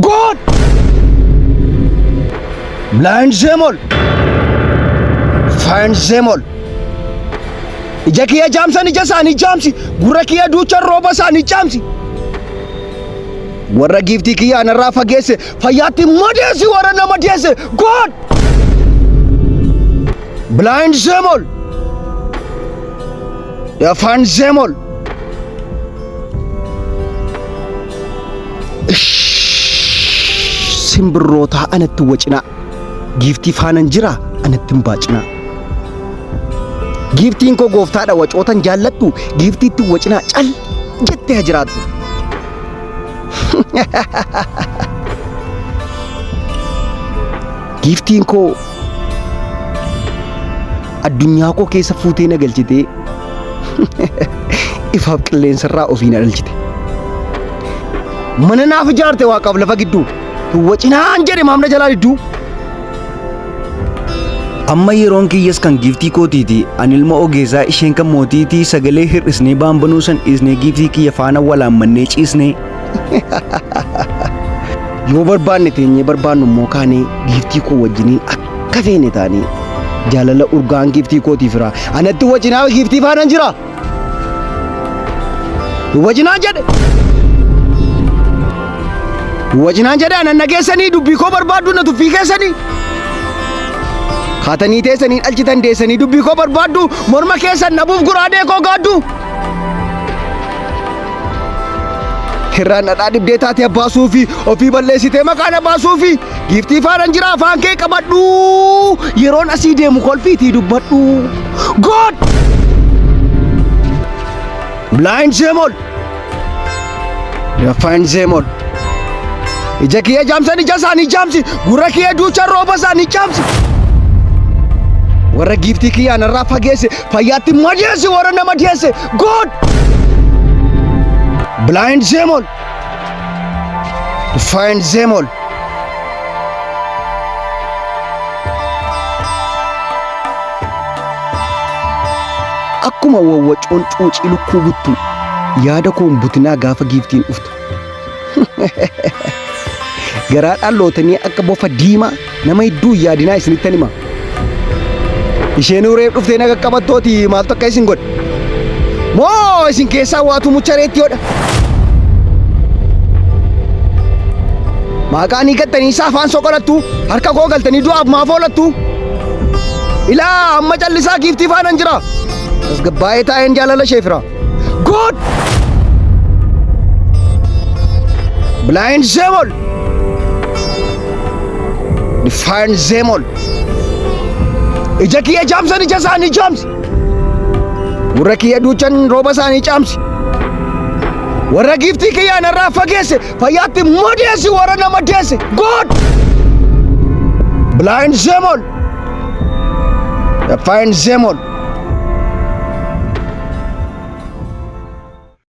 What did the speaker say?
God! Blind them all. Find them all. Ija kiyya jaamsan ija isaanii jaamsi. Gurra kiyya duuchan rooba isaanii jaamsi. Warra giiftii kiyya anarraa fageesse fayyaatti madeessi warra nama deesse. God! Blind them all. Find them all. Simbirroota anatti wacinaa. Giiftii faanan jira anatti hin baacinaa. Giiftiin koo gooftaadha wacootan jaallattu giiftiitti wacinaa cal jettee haa jiraattu. Giiftiin koo addunyaa koo keessa fuutee na galchitee ifaaf qilleensarraa ofii na dhalchite. Mana naaf ijaarte waaqaaf lafa gidduu wacinaan jedhe maamna jalaa didduu. Amma yeroon kiyyas kan giiftii kootiiti. Ani ilma ogeessaa isheen kan mootiitii sagalee hir'isnee baanbanuu san dhiisnee giiftii kiyya faana walaammannee ciisnee. Yoo barbaanne teenyee barbaannu immoo kaanee giiftii koo wajjiniin akka feene taanee jaalala urgaan giiftii kootiif jira. Anatti wacinaa giiftii faanaan jira. Wacinaan jedhe. Wacinaan jedhe anan nageessanii dubbii koo barbaaddu na tuffii keessanii. Haatanii teessanii dhalchitan deessanii dubbii koo barbaaddu morma keessan nabuuf guraadee koo gaaddu. Hirraan dhadhaa dibdee taatee abbaasuu fi ofii balleessitee maqaan abbaasuu fi giiftii faanan jira afaan kee qabadhu yeroon asii deemu kolfiitii dubbadhu. God! Blind them all. Find them all. Ija kiyya jaamsan ija isaanii jaamsi. Gurra kiyya duuchan rooba isaanii jaamsi. Warra giiftii kiyya anarraa fageesse fayyaatti madeessi warra nama deesse. God! Blind them all. Find them all. Akkuma wawwacoon cuucii lukkuu buttu yaada koon butinaa gaafa giiftiin dhuftu. Garaadhaan lootanii akka bofa diimaa nama hedduu yaadinaa isinittan hima. Isheen ureef dhuftee naga qabattooti maaltu akka isin godhe? Moo isin keessaa waatu muchareetti hodha? Maqaanii gattanii isaa afaan soqolattu harka koo galtanii du'aaf maaf oolattu? Ilaa amma callisaa giiftii faanan jira. Tasgabbaa'ee taa'een jaalala ishee fira. God! Blind them all. Find them all. Ija kiyya jaamsan ija isaanii jaamsi. Gurra kiyya duuchan rooba isaanii jaamsi. Warra giiftii kiyya anarraa fageesse fayyaatti madeessi warra nama deesse. God! Blind them all. Find them all.